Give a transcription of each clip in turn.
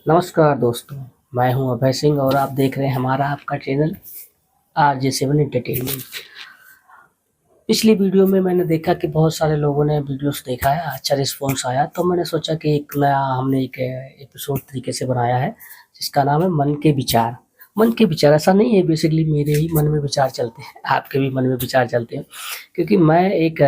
नमस्कार दोस्तों, मैं हूं अभय सिंह और आप देख रहे हैं हमारा आपका चैनल RJ7 एंटरटेनमेंट। पिछली वीडियो में मैंने देखा कि बहुत सारे लोगों ने वीडियोस देखा है, अच्छा रिस्पॉन्स आया, तो मैंने सोचा कि एक नया हमने एक एपिसोड तरीके से बनाया है जिसका नाम है मन के विचार। मन के विचार ऐसा नहीं है, बेसिकली मेरे ही मन में विचार चलते हैं, आपके भी मन में विचार चलते हैं, क्योंकि मैं एक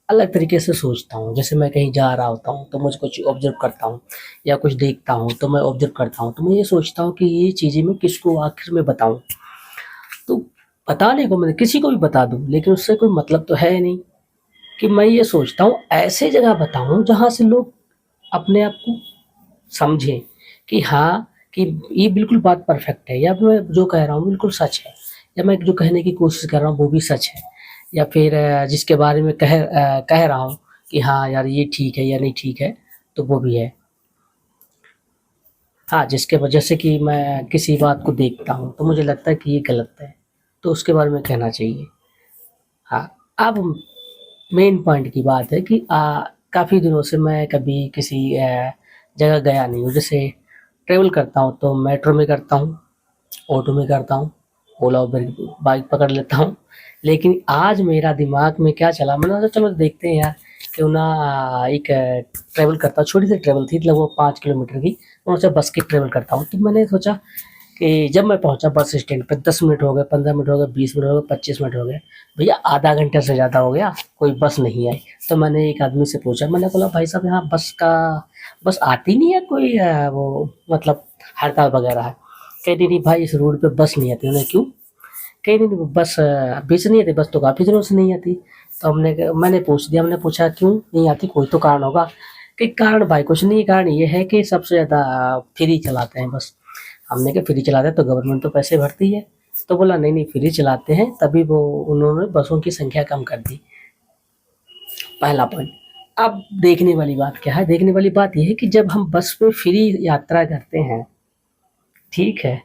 अलग तरीके से सोचता हूँ। जैसे मैं कहीं जा रहा होता हूँ तो मुझे कुछ ऑब्जर्व करता हूँ या कुछ देखता हूँ तो मैं ऑब्जर्व करता हूँ, तो मैं ये सोचता हूँ कि ये चीज़ें मैं किसको आखिर में बताऊँ। तो बताने को मैं किसी को भी बता दूँ, लेकिन उससे कोई मतलब तो है नहीं। कि मैं ये सोचता हूँ ऐसे जगह बताऊँ जहाँ से लोग अपने आप को समझें कि हाँ, कि ये बिल्कुल बात परफेक्ट है, या मैं जो कह रहा हूँ बिल्कुल सच है, या मैं जो कहने की कोशिश कर रहा हूँ वो भी सच है, या फिर जिसके बारे में कह रहा हूँ कि हाँ यार ये ठीक है या नहीं ठीक है, तो वो भी है। हाँ, जिसके वजह से कि मैं किसी बात को देखता हूँ तो मुझे लगता है कि ये गलत है, तो उसके बारे में कहना चाहिए। हाँ, अब मेन पॉइंट की बात है कि काफ़ी दिनों से मैं कभी किसी जगह गया नहीं हूँ। जैसे ट्रैवल करता हूँ तो मेट्रो में करता हूँ, ऑटो में करता हूँ, ओला उबर बाइक पकड़ लेता हूँ। लेकिन आज मेरा दिमाग में क्या चला, मैंने सोचा चलो देखते हैं यार, क्यों ना एक ट्रैवल करता हूँ। छोटी सी ट्रैवल थी, लगभग 5 किलोमीटर की, मैं सोचा बस की ट्रैवल करता हूँ। तो मैंने सोचा कि जब मैं पहुंचा बस स्टैंड पे, 10 मिनट हो गए, 15 मिनट हो गए, 20 मिनट हो गए, 25 मिनट हो गए, भैया आधा घंटे से ज़्यादा हो गया, कोई बस नहीं आई। तो मैंने एक आदमी से पूछा, मैंने बोला भाई साहब यहाँ बस आती नहीं है कोई, वो मतलब हड़ताल वगैरह है? कह नहीं नहीं भाई, इस रोड पे बस नहीं आती। उन्हें क्यों? कह नहीं नहीं, बस अभी से नहीं आती, बस तो काफ़ी दिनों से नहीं आती। तो मैंने पूछ दिया, मैंने पूछा क्यों नहीं आती, कोई तो कारण होगा। कि कारण भाई कुछ नहीं, कारण ये है कि सबसे ज़्यादा फ्री चलाते हैं बस। हमने कहा फ्री चलाते हैं तो गवर्नमेंट तो पैसे भरती है। तो बोला नहीं नहीं, फ्री चलाते हैं तभी वो उन्होंने बसों की संख्या कम कर दी। पहला पॉइंट। अब देखने वाली बात क्या है, देखने वाली बात यह है कि जब हम बस में फ्री यात्रा करते हैं, ठीक है,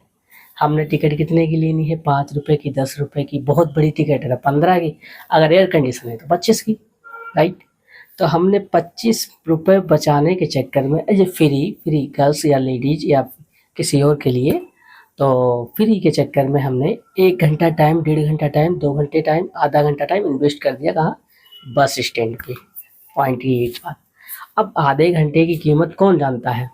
हमने टिकट कितने की लेनी है, 5 रुपए की, 10 रुपए की, बहुत बड़ी टिकट है 15 की, अगर एयर कंडीशन है तो 25 की, राइट। तो हमने 25 रुपए बचाने के चक्कर में, ये फ्री फ्री गर्ल्स या लेडीज या किसी और के लिए, तो फ्री के चक्कर में हमने 1 घंटा टाइम, 1.5 घंटा टाइम, 2 घंटे टाइम, आधा घंटा टाइम इन्वेस्ट कर दिया कहाँ? बस स्टैंड पे। पॉइंट की एक बात। अब आधे घंटे की कीमत कौन जानता है?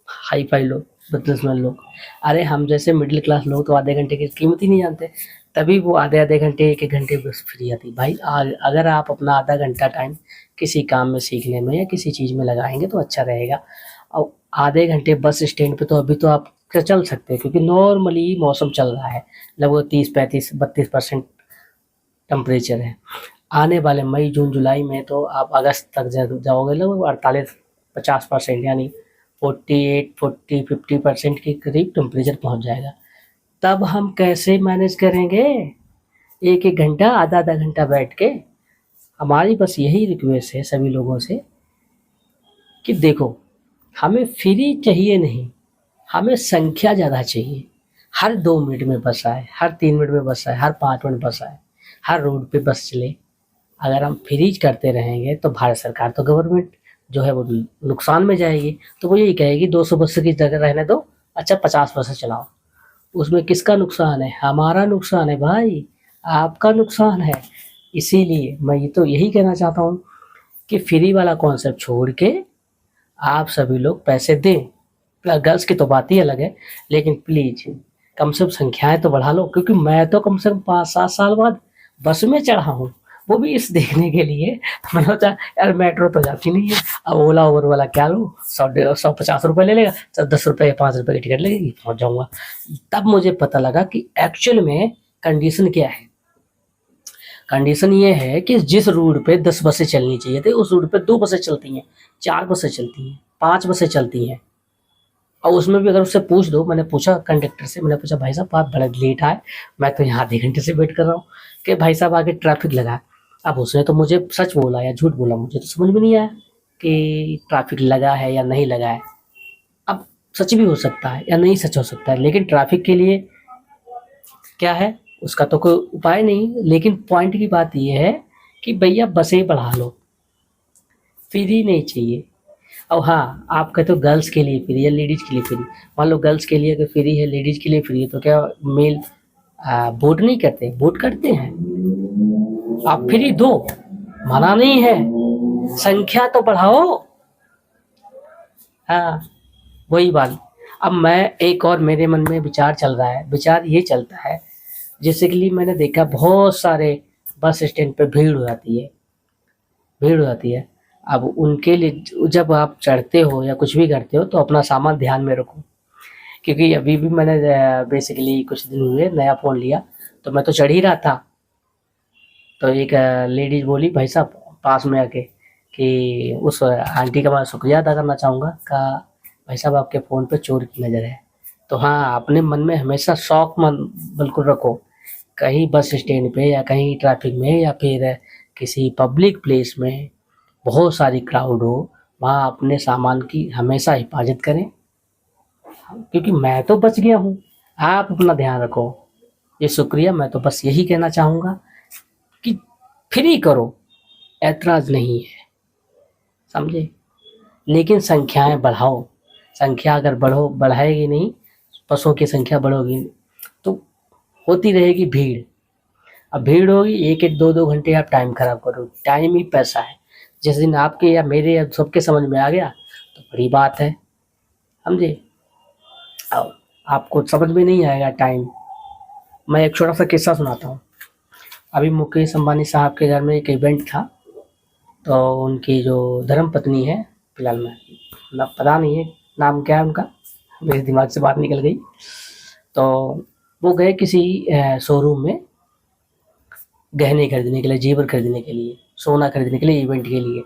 हाई फाई लोग, बिजनेसमैन लोग। अरे हम जैसे मिडिल क्लास लोग तो आधे घंटे की कीमत ही नहीं जानते, तभी वो आधे आधे घंटे, एक एक घंटे बस फ्री आती भाई। अगर आप अपना आधा घंटा टाइम किसी काम में सीखने में या किसी चीज़ में लगाएंगे तो अच्छा रहेगा। और आधे घंटे बस स्टैंड पे तो अभी तो आप चल सकते हैं, क्योंकि नॉर्मली मौसम चल रहा है, लगभग 30 35 32% टेम्परेचर है। आने वाले मई जून जुलाई में तो आप अगस्त तक जाओगे, लगभग 48 50% यानी 48 40 50% के करीब टेम्परेचर पहुंच जाएगा। तब हम कैसे मैनेज करेंगे एक एक घंटा, आधा आधा घंटा बैठ के? हमारी बस यही रिक्वेस्ट है सभी लोगों से कि देखो, हमें फ्री चाहिए नहीं, हमें संख्या ज़्यादा चाहिए। हर 2 मिनट में बस आए, हर 3 मिनट में बस आए, हर 5 मिनट बस आए, हर रोड पे बस चले। अगर हम फ्रीज करते रहेंगे तो भारत सरकार, तो गवर्नमेंट जो है वो नुकसान में जाएगी। तो वो यही कहेगी 200 बस की जगह रहने दो, अच्छा 50 बसें चलाओ। उसमें किसका नुकसान है? हमारा नुकसान है भाई, आपका नुकसान है। इसीलिए मैं ये तो यही कहना चाहता हूँ कि फ्री वाला कॉन्सेप्ट छोड़ के आप सभी लोग पैसे दें। गर्ल्स की तो बात ही अलग है, लेकिन प्लीज कम से कम संख्याएं तो बढ़ा लो, क्योंकि मैं तो कम से कम 5 7 साल बाद बस में चढ़ा हूँ, वो भी इस देखने के लिए। मैंने सोचा यार मेट्रो तो जाती नहीं है, अब ओला ओवर वाला क्या लूँ, 100 150 रुपये ले लेगा, 10 रुपये या 5 रुपये की टिकट लगेगी, पहुंच जाऊंगा। तब मुझे पता लगा कि एक्चुअल में कंडीशन क्या है। कंडीशन ये है कि जिस रूट पे 10 बसें चलनी चाहिए थी, उस रूट पे 2 बसें चलती हैं, 4 बसें चलती हैं, 5 बसें चलती हैं। और उसमें भी अगर उससे पूछ दो, मैंने पूछा कंडक्टर से, मैंने पूछा भाई साहब आप बड़ा लेट आए, मैं तो यहाँ आधे घंटे से वेट कर रहा हूँ, कि भाई साहब आगे ट्रैफिक लगा है। अब उसने तो मुझे सच बोला या झूठ बोला, मुझे तो समझ में नहीं आया कि ट्रैफिक लगा है या नहीं लगा है। अब सच भी हो सकता है या नहीं सच हो सकता है, लेकिन ट्रैफिक के लिए क्या है, उसका तो कोई उपाय नहीं। लेकिन पॉइंट की बात यह है कि भैया बसें बढ़ा लो, फ्री नहीं चाहिए। और हाँ, आप कहते हो गर्ल्स के लिए फ्री है, लेडीज़ के लिए फ्री। मान लो गर्ल्स के लिए अगर फ्री है, लेडीज़ के लिए फ्री है, तो क्या मेल वोट नहीं करते? वोट करते हैं। आप फ्री दो, मना नहीं है, संख्या तो बढ़ाओ। हाँ, वही बात। अब मैं एक और मेरे मन में विचार चल रहा है, विचार ये चलता है, जैसे कि लिए मैंने देखा बहुत सारे बस स्टैंड पे भीड़ हो जाती है। अब उनके लिए जब आप चढ़ते हो या कुछ भी करते हो तो अपना सामान ध्यान में रखो, क्योंकि अभी भी मैंने बेसिकली कुछ दिन हुए नया फ़ोन लिया, तो मैं तो चढ़ ही रहा था, तो एक लेडीज़ बोली भाई साहब पास में आके कि उस आंटी का मैं शुक्रिया अदा करना चाहूँगा, कहा भाई साहब आपके फ़ोन पे चोर की नज़र है। तो हाँ, अपने मन में हमेशा शौक मन बिल्कुल रखो, कहीं बस स्टैंड पे या कहीं ट्रैफिक में या फिर किसी पब्लिक प्लेस में बहुत सारी क्राउड हो, वहाँ अपने सामान की हमेशा हिफाजत करें, क्योंकि मैं तो बच गया हूँ, आप अपना ध्यान रखो। ये शुक्रिया, मैं तो बस यही कहना चाहूँगा कि फ्री करो, ऐतराज़ नहीं है, समझे? लेकिन संख्याएँ बढ़ाओ, संख्या अगर बढ़ाएगी नहीं, बसों की संख्या बढ़ोगी तो होती रहेगी भीड़। अब भीड़ होगी, 1-1 2-2 घंटे आप टाइम खराब करोगे, टाइम ही पैसा है। जिस दिन आपके या मेरे या सबके समझ में आ गया तो बड़ी बात है, समझे? अब आपको समझ में नहीं आएगा टाइम। मैं एक छोटा सा किस्सा सुनाता हूँ। अभी मुकेश अंबानी साहब के घर में एक इवेंट था, तो उनकी जो धर्मपत्नी है, फिलहाल मैं ना पता नहीं है नाम क्या है उनका, मेरे दिमाग से बात निकल गई। तो वो गए किसी शोरूम में गहने खरीदने के लिए, जेवर खरीदने के लिए, सोना खरीदने के लिए, इवेंट के लिए।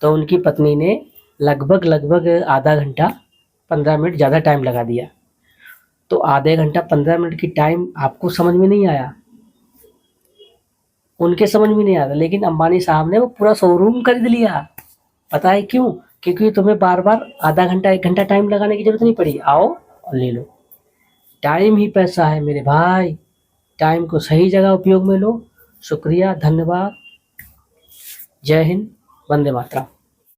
तो उनकी पत्नी ने लगभग आधा घंटा 15 मिनट ज़्यादा टाइम लगा दिया। तो आधे घंटा 15 मिनट की टाइम आपको समझ में नहीं आया, उनके समझ में नहीं आया, लेकिन अंबानी साहब ने वो पूरा शोरूम खरीद लिया। पता है क्यों? क्योंकि तुम्हें बार-बार आधा घंटा 1 घंटा टाइम लगाने की ज़रूरत नहीं पड़ी, आओ और ले लो। टाइम ही पैसा है मेरे भाई, टाइम को सही जगह उपयोग में लो। शुक्रिया, धन्यवाद, जय हिंद, वंदे मातरम।